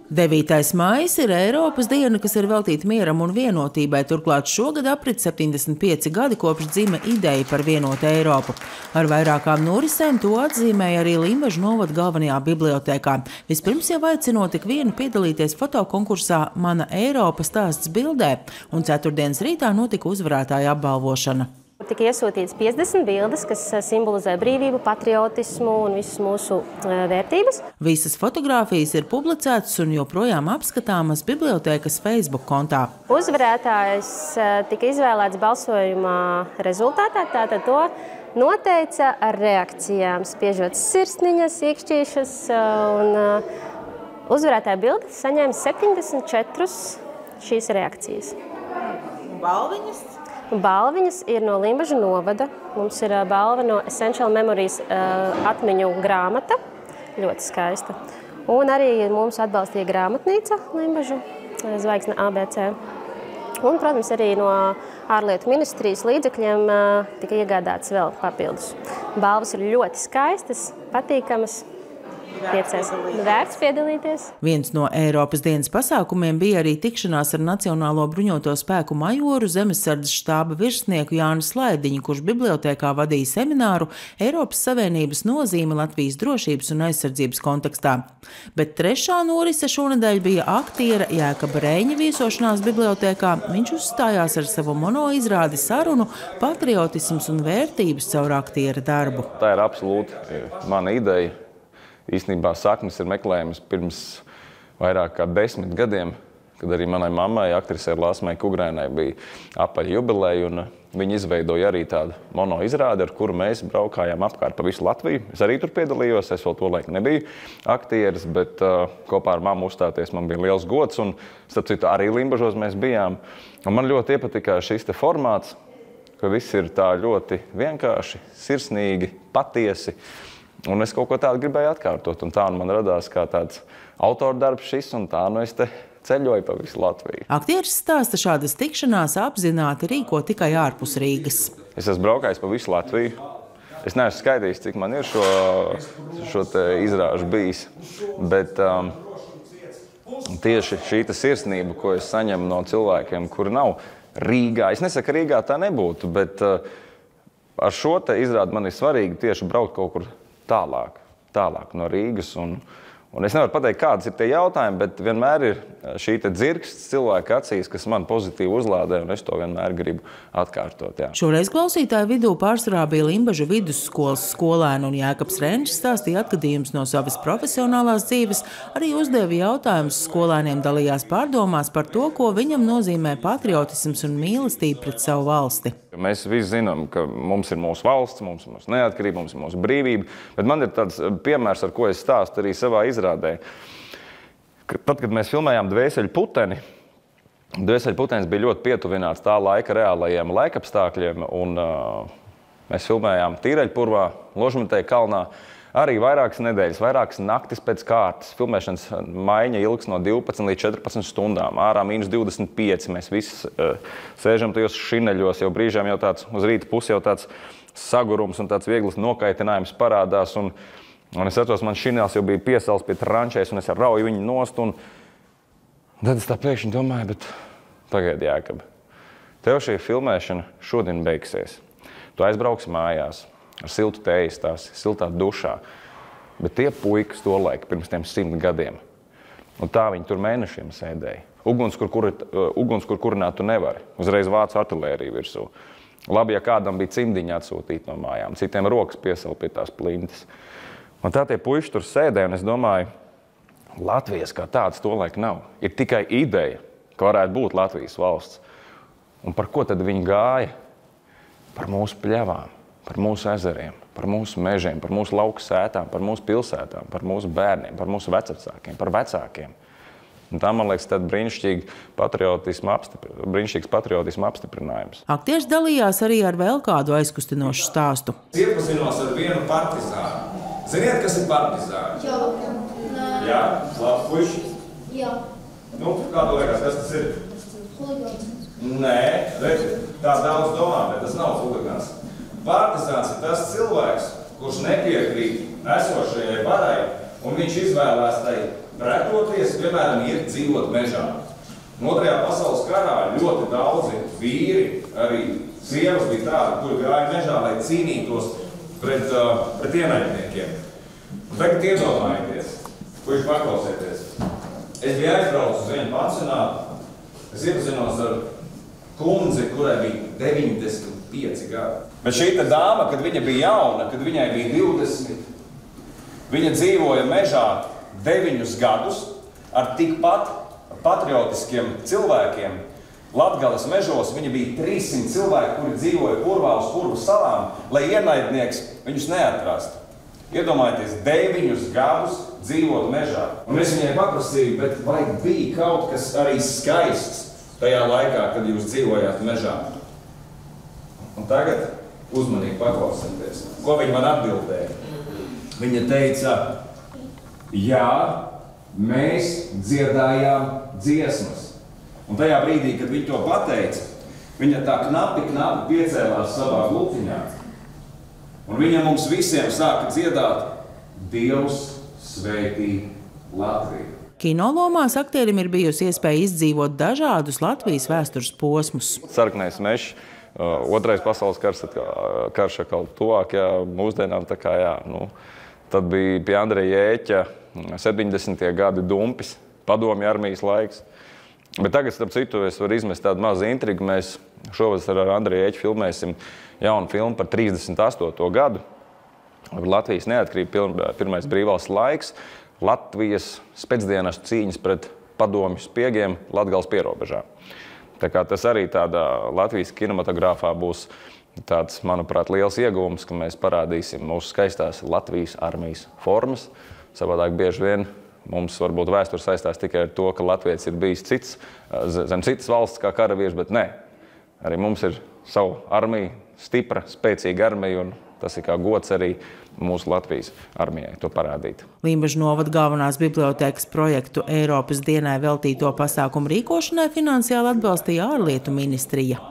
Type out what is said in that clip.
9. maijs ir Eiropas diena, kas ir veltīta mieram un vienotībai. Turklāt šogad aprit 75 gadi kopš dzima ideja par vienotu Eiropu. Ar vairākām norisēm to atzīmēja arī Limbažu novada galvenajā bibliotēkā. Vispirms jau aicinot ik vienu piedalīties fotokonkursā Mana Eiropa stāsts bildē, un ceturtdienas rītā notika uzvarētāja apbalvošana. Tika iesūtīts 50 bildes, kas simbolizē brīvību, patriotismu un visas mūsu vērtības. Visas fotogrāfijas ir publicētas un joprojām apskatāmas bibliotēkas Facebook kontā. Uzvarētājs tika izvēlēts balsojuma rezultātā, tātad to noteica ar reakcijām, spiežot sirsniņas, iekšķīšas, un uzvarētāja bilde saņēma 74 šīs reakcijas. Balviņas? Balviņas ir no Limbažu novada. Mums ir balva no Essential Memories atmiņu grāmata, ļoti skaista. Un arī mums atbalstīja grāmatnīca Limbažu, zvaigzne ABC. Un, protams, arī no ārlietu ministrijas līdzekļiem tika iegādāts vēl papildus. Balvas ir ļoti skaistas, patīkamas. Vērts piedalīties. Viens no Eiropas dienas pasākumiem bija arī tikšanās ar Nacionālo bruņoto spēku majoru zemesardzes štāba virsnieku Jāni Slaidiņu, kurš bibliotēkā vadīja semināru Eiropas Savienības nozīme Latvijas drošības un aizsardzības kontekstā. Bet trešā norise šonedēļ bija aktiera Jēkaba Reņa viesošanās bibliotēkā. Viņš uzstājās ar savu monoizrādi sarunu patriotisms un vērtības caur aktiera darbu. Tā ir absolūti mana ideja. Īstenībā saknes ir meklējums pirms vairāk kā 10 gadiem, kad arī manai mammai, aktrisei Lāsmai Kugrēnai, bija apaļa jubileja, un viņi izveidoja arī tādu monoizrādi, ar kuru mēs braukājām apkārt pa visu Latviju. Es arī tur piedalījos, es vēl to laiku nebiju aktieris, bet kopā ar mammu uzstāties man bija liels gods, un starp citu arī Limbažos mēs bijām. Un man ļoti iepatika šis te formāts, ka viss ir tā ļoti vienkārši, sirsnīgi, patiesi. Un es kaut ko tādu gribēju atkārtot, un tā man radās kā tāds autordarbs šis, un tā es te ceļoju pa visu Latviju. Aktieris stāsta, šādas tikšanās apzināti rīko tikai ārpus Rīgas. Es esmu braukājis pa visu Latviju. Es neesmu skaidījis, cik man ir šo te izrāžu bijis, bet tieši šī sirsnība, ko es saņemu no cilvēkiem, kuri nav Rīgā. Es nesaku, ka Rīgā tā nebūtu, bet ar šo te izrādi man ir svarīgi tieši braukt kaut kur tālāk no Rīgas. Un es nevaru pateikt, kādas ir tie jautājumi, bet vienmēr ir šī te dzirksts cilvēka acīs, kas man pozitīvi uzlādē, un es to vienmēr gribu atkārtot. Jā. Šoreiz klausītāju vidū pārsvarā bija Limbažu vidusskolas skolēni, un Jēkabs Renčs stāstīja atgadījumus no savas profesionālās dzīves, arī uzdeva jautājumus skolēniem, dalījās pārdomās par to, ko viņam nozīmē patriotisms un mīlestība pret savu valsti. Mēs visi zinām, ka mums ir mūsu valsts, mums ir mūsu neatkarība, mums ir mūsu brīvība, bet man ir tāds piemērs, ar ko es stāstu arī savā izrādē. Tad, kad mēs filmējām Dvēseļu puteni, Dvēseļu putenis bija ļoti pietuvināts tā laika reālajiem laikapstākļiem, un mēs filmējām Tīreļpurvā, Ložmetē kalnā, arī vairākas nedēļas, vairākas naktis pēc kārtas. Filmēšanas maiņa ilgs no 12 līdz 14 stundām. Ārā -25. Mēs visi sēžam tajos šineļos, jau brīžām jau tāds uz rīta pusi jau tāds sagurums un tāds viegls nokaitinājums parādās. Un es atceros, man šinelis jau bija piesals pie trančēs, un es rauju viņu nost. Un tad es tā pēkšņi domāju, bet pagaidi, Jēkab, tev šī filmēšana šodien beigsies. Tu aizbrauksi mājās ar siltu tējas tās, siltā dušā. Bet tie puikas to laiku pirms tiem 100 gadiem. Un tā viņi tur mēnešiem sēdēja. Uguns, kur kurināt tu nevari. Uzreiz vācu artilēriju virsū. Labi, ja kādam bija cimdiņi atsūtīt no mājām, citiem rokas piesal pie tās plintas. Un tā tie puiši tur sēdēja, un es domāju, Latvijas kā tāds to laiku nav. Ir tikai ideja, ka varētu būt Latvijas valsts. Un par ko tad viņi gāja? Par mūsu pļavām. Par mūsu ezeriem, par mūsu mežiem, par mūsu lauku sētām, par mūsu pilsētām, par mūsu bērniem, par mūsu vecvecākiem, par vecākiem. Un tā, man liekas, tāds brīnišķīgs patriotisma apstiprinājums. Aktieris dalījās arī ar vēl kādu aizkustinošu stāstu. Iepazinos ar vienu partizānu. Ziniet, kas ir partizāni? Jā, labs puiši? Jā. Nu, kā tu liekas, kas tas ir? Huligāns. Nē, redziet, tā daudz domā, bet tas nav huligāns. Partizāns ir tas cilvēks, kurš nepiekrīt esošajai varai, un viņš izvēlās tai pretoties, piemēram, iet dzīvot mežā. Otrajā pasaules karā ļoti daudzi vīri, arī sievas bija tādi, kuri gāja mežā, lai cīnītos pret ienaidniekiem. Tagad iedomājieties, ko jūs paklausieties. Es biju aizbraucis uz vienu pansionātu, es iepazinos ar kundzi, kurai bija 95 gadi. Bet šī dāma, kad viņa bija jauna, kad viņai bija 20, viņa dzīvoja mežā 9 gadus ar tikpat patriotiskiem cilvēkiem. Latgales mežos viņa bija 300 cilvēki, kuri dzīvoja Purvā uz Purvu salām, lai ienaidnieks viņus neatrastu. Iedomājieties, 9 gadus dzīvot mežā. Un es viņai paprasīju, bet vai bija kaut kas arī skaists tajā laikā, kad jūs dzīvojāt mežā? Un tagad uzmanīgi paklausieties, ko viņa man atbildēja. Viņa teica, jā, mēs dziedājām dziesmas. Un tajā brīdī, kad viņa to pateica, viņa tā knapi piecēlās savā glupiņā. Un viņa mums visiem sāka dziedāt Dievs svētī Latviju. Kinolomās aktierim ir bijusi iespēja izdzīvot dažādus Latvijas vēstures posmus. Sarkanais mežs, Otrais pasaules karš atkal tuvāk, jā, mūsdienām tā kā, jā, nu, tad bija pie Andreja Jēķa 70. gadi dumpis, padomju armijas laiks. Bet tagad, starp citu, es varu izmest tādu mazu intrigu. Mēs šovasar ar Andreju Jēķu filmēsim jaunu filmu par 38. gadu. Latvijas neatkarība, pirmais brīvvalsts laiks, Latvijas spēcdienestu cīņas pret padomju spiegiem Latgales pierobežā. Tā kā tas arī tādā Latvijas kinematogrāfā būs tāds, manuprāt, liels ieguvums, ka mēs parādīsim mūsu skaistās Latvijas armijas formas. Savādāk bieži vien mums varbūt vēsture saistās tikai ar to, ka Latvijas ir bijis zem citas valsts kā karavīrs, bet nē. Arī mums ir savu armiju, stipra, spēcīga armija, un tas ir kā gods arī mūsu Latvijas armijai to parādīt. Limbažu novada galvenās bibliotēkas projektu Eiropas dienai veltīto pasākumu rīkošanai finansiāli atbalstīja ārlietu ministrija.